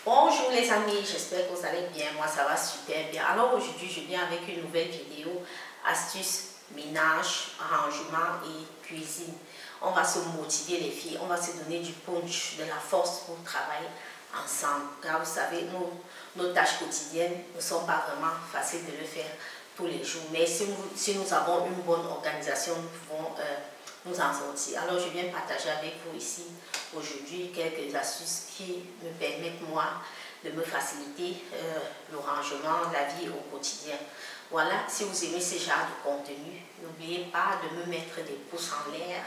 Bonjour les amis, j'espère que vous allez bien, moi ça va super bien. Alors aujourd'hui je viens avec une nouvelle vidéo, astuces, ménage, arrangement et cuisine. On va se motiver les filles, on va se donner du punch, de la force pour travailler ensemble. Car vous savez, nos tâches quotidiennes ne sont pas vraiment faciles de le faire tous les jours. Mais si nous avons une bonne organisation, nous pouvons nous en sortir. Alors je viens partager avec vous ici aujourd'hui quelques astuces qui me permettent moi de me faciliter le rangement, la vie au quotidien. Voilà, si vous aimez ce genre de contenu, n'oubliez pas de me mettre des pouces en l'air,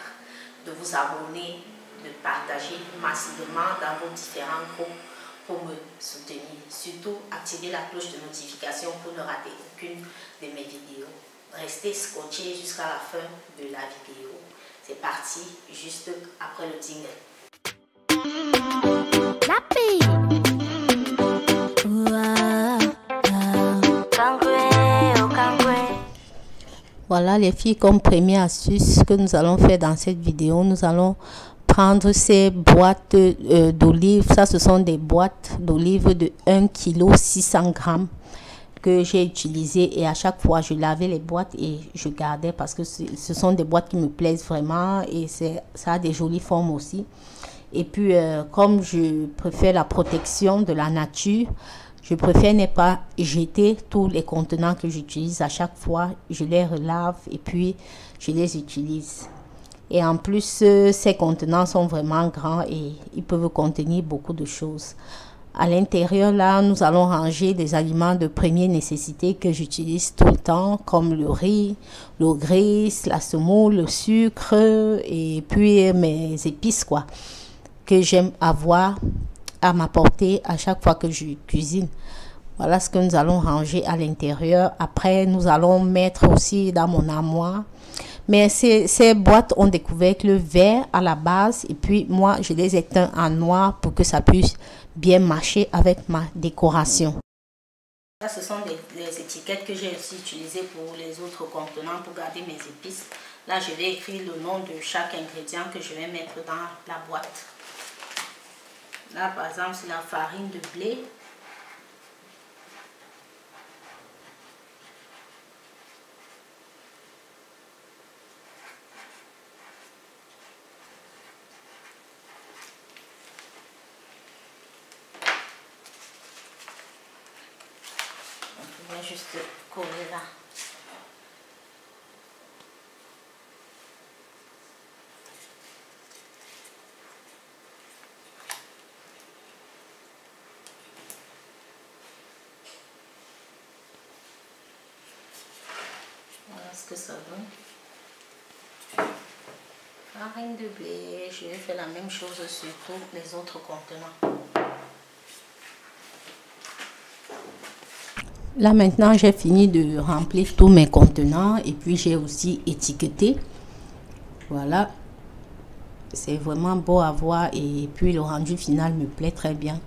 de vous abonner, de partager massivement dans vos différents groupes pour me soutenir. Surtout, activez la cloche de notification pour ne rater aucune de mes vidéos. Restez scotchés jusqu'à la fin de la vidéo. C'est parti, juste après le jingle. Voilà les filles, comme première astuce que nous allons faire dans cette vidéo, nous allons prendre ces boîtes d'olives. Ça, ce sont des boîtes d'olives de 1 kg 600 grammes que j'ai utilisé, et à chaque fois je lavais les boîtes et je gardais parce que ce sont des boîtes qui me plaisent vraiment, et ça a des jolies formes aussi. Et puis comme je préfère la protection de la nature, je préfère ne pas jeter tous les contenants que j'utilise. À chaque fois je les relave et puis je les utilise. Et en plus ces contenants sont vraiment grands et ils peuvent contenir beaucoup de choses. À l'intérieur, là, nous allons ranger des aliments de première nécessité que j'utilise tout le temps, comme le riz, l'eau graisse, la semoule, le sucre et puis mes épices, quoi, que j'aime avoir à m'apporter à chaque fois que je cuisine. Voilà ce que nous allons ranger à l'intérieur. Après, nous allons mettre aussi dans mon armoire. Mais ces boîtes ont des couvercles verts à la base, et puis moi je les ai teints en noir pour que ça puisse bien marcher avec ma décoration. Là, ce sont les étiquettes que j'ai aussi utilisées pour les autres contenants pour garder mes épices. Là, je vais écrire le nom de chaque ingrédient que je vais mettre dans la boîte. Là, par exemple, c'est la farine de blé. Je vais juste coller là. Voilà ce que ça donne. Farine de blé, je vais faire la même chose sur tous les autres contenants. Là maintenant j'ai fini de remplir tous mes contenants et puis j'ai aussi étiqueté. Voilà, c'est vraiment beau à voir et puis le rendu final me plaît très bien.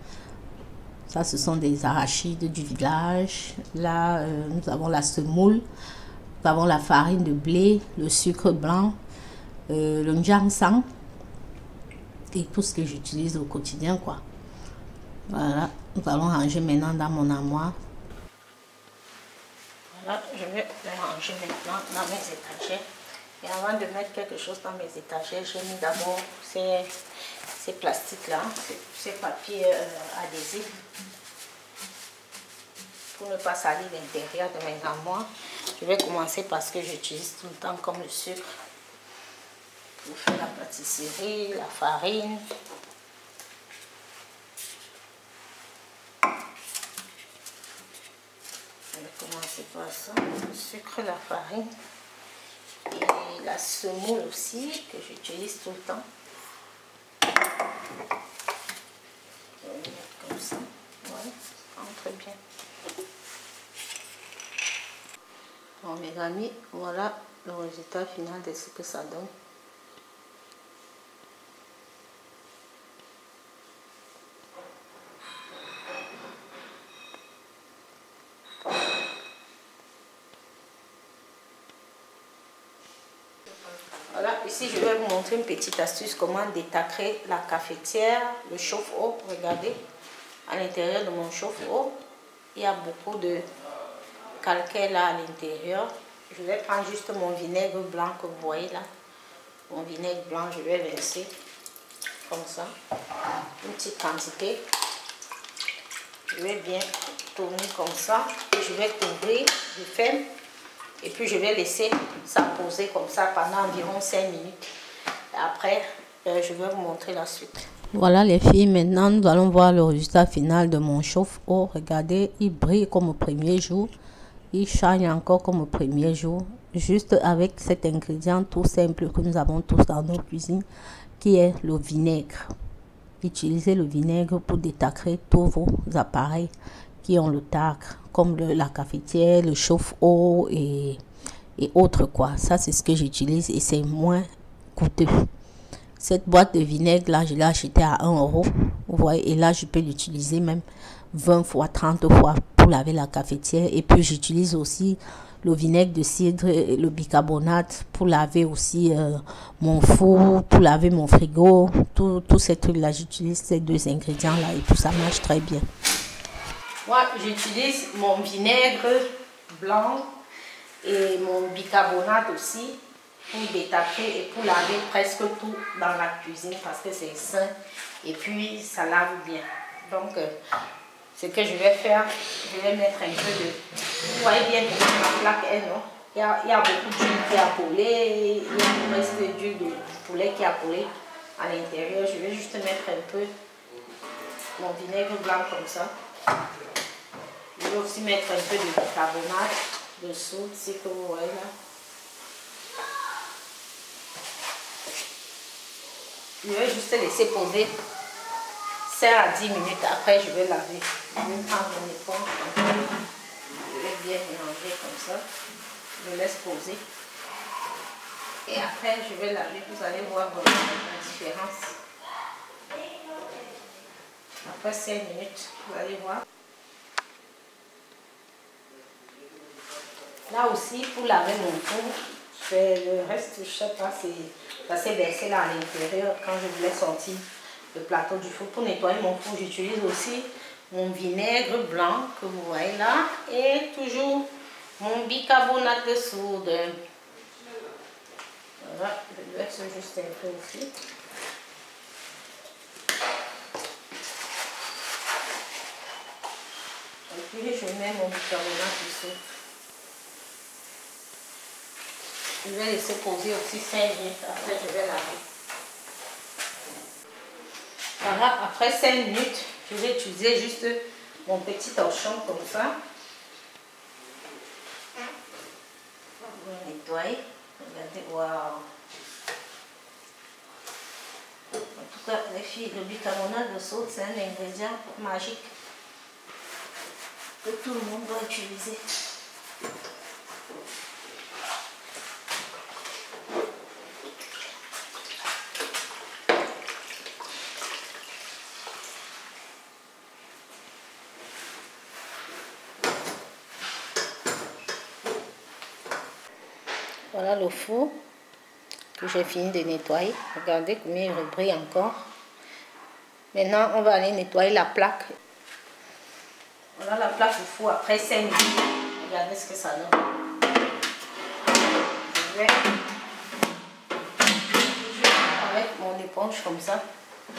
Ça, ce sont des arachides du village. Là nous avons la semoule, nous avons la farine de blé, le sucre blanc, le njamsang et tout ce que j'utilise au quotidien, quoi. Voilà, nous allons ranger maintenant dans mon armoire. Voilà, je vais les ranger maintenant dans mes étagères. Et avant de mettre quelque chose dans mes étagères, j'ai mis d'abord ces plastiques-là, ces papiers adhésifs, pour ne pas salir l'intérieur de mes armoires. Je vais commencer par ce que j'utilise tout le temps, comme le sucre, pour faire la pâtisserie, la farine. Je vais commencer par ça, le sucre, la farine et la semoule aussi, que j'utilise tout le temps. Je vais le mettre comme ça, ouais, ça rentre bien. Bon mes amis, voilà le résultat final de ce que ça donne. Voilà, ici je vais vous montrer une petite astuce comment détacrer la cafetière, le chauffe-eau, regardez. à l'intérieur de mon chauffe-eau. Il y a beaucoup de calcaire là à l'intérieur. Je vais prendre juste mon vinaigre blanc que vous voyez là. Mon vinaigre blanc, je vais verser comme ça. Une petite quantité. Je vais bien tourner comme ça. Je vais couvrir, je ferme. Et puis je vais laisser ça poser comme ça pendant environ 5 minutes. Et après, je vais vous montrer la suite. Voilà les filles, maintenant nous allons voir le résultat final de mon chauffe-eau. Regardez, il brille comme au premier jour. Il shine encore comme au premier jour. Juste avec cet ingrédient tout simple que nous avons tous dans nos cuisines, qui est le vinaigre. Utilisez le vinaigre pour détacrer tous vos appareils qui ont le tacre, comme la cafetière, le chauffe-eau et autres quoi. Ça c'est ce que j'utilise et c'est moins coûteux. Cette boîte de vinaigre là, je l'ai acheté à 1 €. Vous voyez, et là je peux l'utiliser même 20 fois, 30 fois pour laver la cafetière. Et puis j'utilise aussi le vinaigre de cidre et le bicarbonate pour laver aussi mon four, pour laver mon frigo. Tous ces trucs là, j'utilise ces 2 ingrédients là et puis ça marche très bien. Moi, j'utilise mon vinaigre blanc et mon bicarbonate aussi pour détacher et pour laver presque tout dans la cuisine parce que c'est sain et puis ça lave bien. Donc, ce que je vais faire, je vais mettre un peu de... Vous voyez bien que ma plaque est, non? Il y a beaucoup d'huile qui a collé, il y a le reste d'huile de poulet qui a collé à l'intérieur. Je vais juste mettre un peu mon vinaigre blanc comme ça. Je vais aussi mettre un peu de bicarbonate de soude, c'est que vous voyez là. Je vais juste laisser poser 5 à 10 minutes. Après, je vais laver. Je vais prendre mon éponge. Je vais bien mélanger comme ça. Je laisse poser. Et après, je vais laver. Vous allez voir vraiment la différence. Après 5 minutes, vous allez voir. Là aussi, pour laver mon four, le reste, je ne sais pas, ça s'est versé là à l'intérieur quand je voulais sortir le plateau du four. Pour nettoyer mon four, j'utilise aussi mon vinaigre blanc que vous voyez là et toujours mon bicarbonate de soude. Voilà, je verse juste un peu aussi. Et puis je mets mon bicarbonate de soude. Je vais laisser poser aussi 5 minutes, après je vais laver. Voilà, après 5 minutes, je vais utiliser juste mon petit torchon comme ça. Je vais nettoyer. Regardez, waouh! En tout cas, les filles, le bicarbonate de soude, c'est un ingrédient magique que tout le monde doit utiliser. Voilà le four que j'ai fini de nettoyer. Regardez combien il brille encore. Maintenant, on va aller nettoyer la plaque. Voilà la plaque du four après 5 minutes. Regardez ce que ça donne. Je vais avec mon éponge comme ça.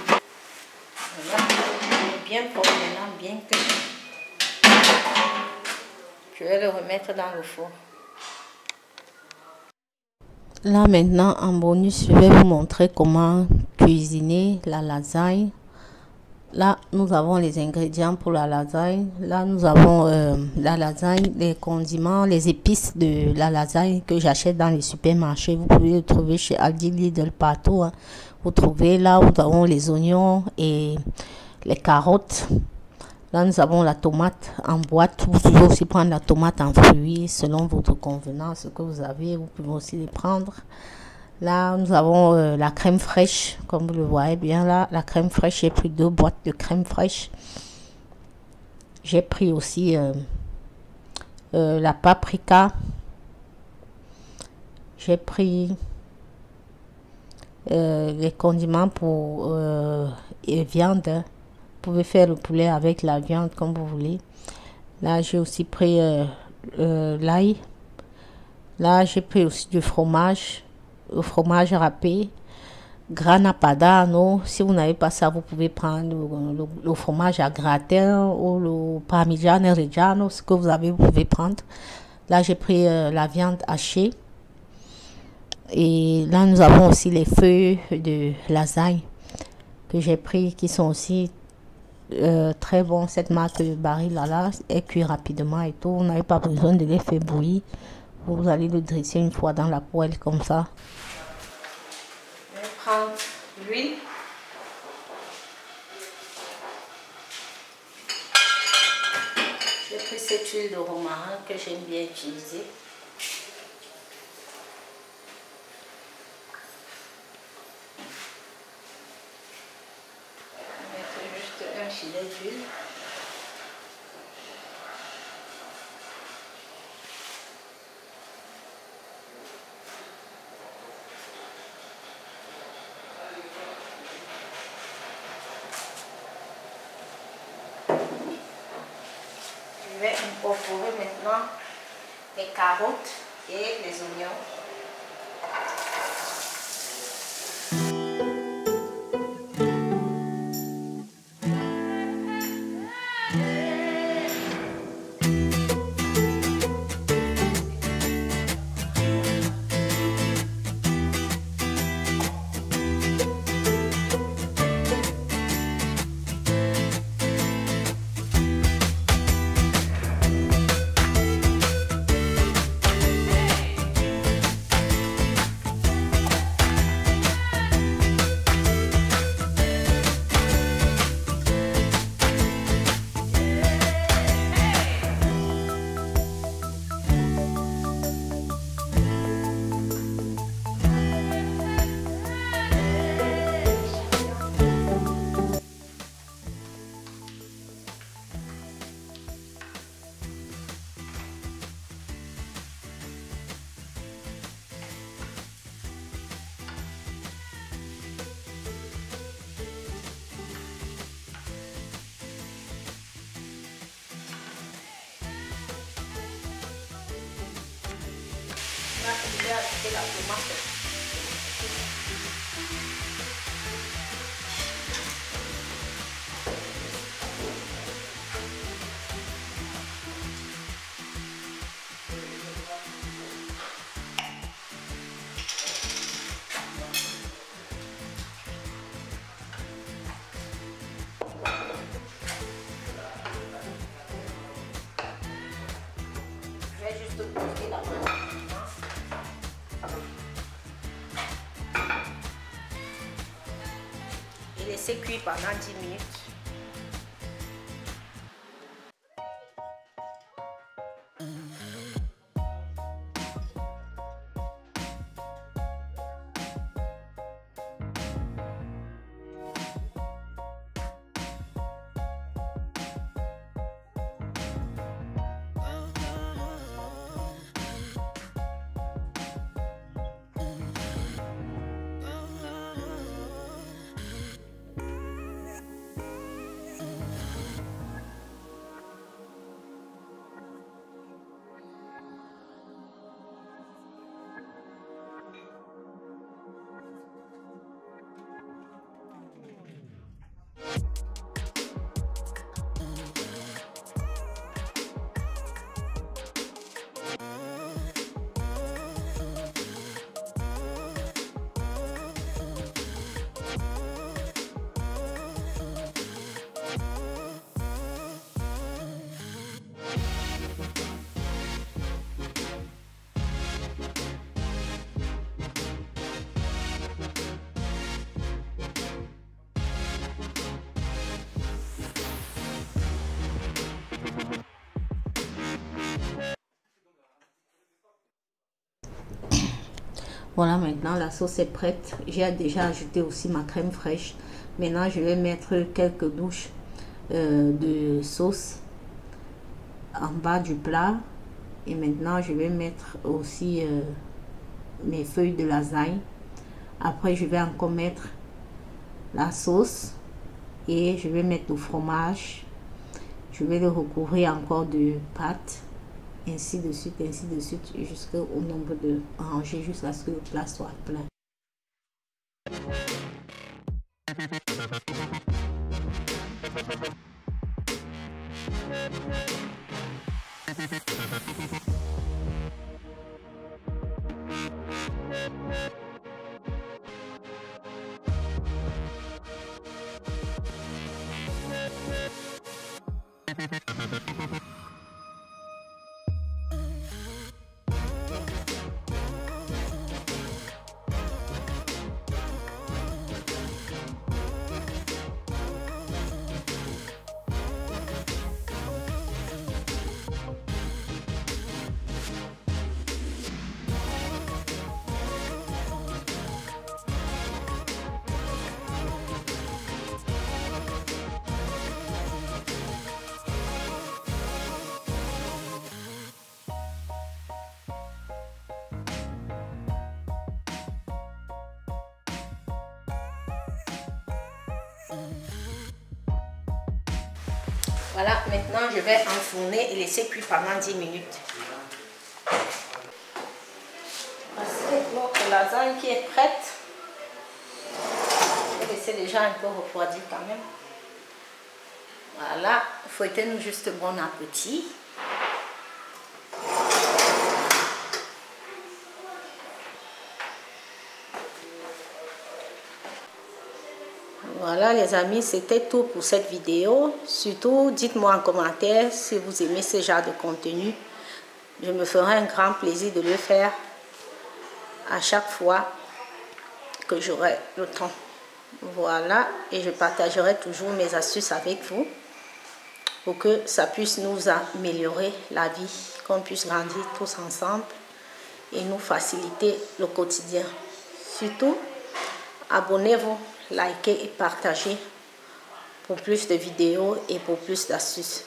Voilà. Il est bien propre maintenant, bien que je vais le remettre dans le four. Là maintenant en bonus, je vais vous montrer comment cuisiner la lasagne. Là nous avons les ingrédients pour la lasagne. Là nous avons la lasagne, les condiments, les épices de la lasagne que j'achète dans les supermarchés. Vous pouvez le trouver chez Aldi, Lidl, partout. Hein. Vous trouvez là où nous avons les oignons et les carottes. Là, nous avons la tomate en boîte. Vous pouvez aussi prendre la tomate en fruits selon votre convenance, ce que vous avez. Vous pouvez aussi les prendre. Là, nous avons la crème fraîche, comme vous le voyez bien là. La crème fraîche, j'ai pris 2 boîtes de crème fraîche. J'ai pris aussi la paprika. J'ai pris les condiments pour viande. pouvez faire le poulet avec la viande comme vous voulez. Là, j'ai aussi pris l'ail. Là, j'ai pris aussi du fromage, le fromage râpé, grana padano. Si vous n'avez pas ça, vous pouvez prendre le fromage à gratin ou le parmigiano reggiano, ce que vous avez, vous pouvez prendre. Là, j'ai pris la viande hachée. Et là, nous avons aussi les feuilles de lasagne que j'ai pris, qui sont aussi très bons. Cette marque Barilla là est cuit rapidement et tout. Vous n'avez pas besoin de les faire bouillir. Vous allez le dresser une fois dans la poêle comme ça. Je vais prendre l'huile. J'ai pris cette huile de romarin que j'aime bien utiliser. Un filet d'huile. Je vais incorporer maintenant les carottes et les oignons. Je vais ajouter la tomate. Je vais juste poser la tomate. Et laisser cuire pendant 10 minutes. Voilà, maintenant la sauce est prête. J'ai déjà ajouté aussi ma crème fraîche. Maintenant, je vais mettre quelques douches de sauce en bas du plat. Et maintenant, je vais mettre aussi mes feuilles de lasagne. Après, je vais encore mettre la sauce et je vais mettre le fromage. Je vais le recouvrir encore de pâte, ainsi de suite, jusqu'au nombre de rangées, jusqu'à ce que le plat soit plein. Voilà, maintenant je vais enfourner et laisser cuire pendant 10 minutes. Voici notre lasagne qui est prête. Je vais laisser déjà un peu refroidir quand même. Voilà, fouettez-nous juste bon appétit. Voilà les amis, c'était tout pour cette vidéo. Surtout, dites-moi en commentaire si vous aimez ce genre de contenu. Je me ferai un grand plaisir de le faire à chaque fois que j'aurai le temps. Voilà, et je partagerai toujours mes astuces avec vous pour que ça puisse nous améliorer la vie, qu'on puisse grandir tous ensemble et nous faciliter le quotidien. Surtout, abonnez-vous, likez et partagez pour plus de vidéos et pour plus d'astuces.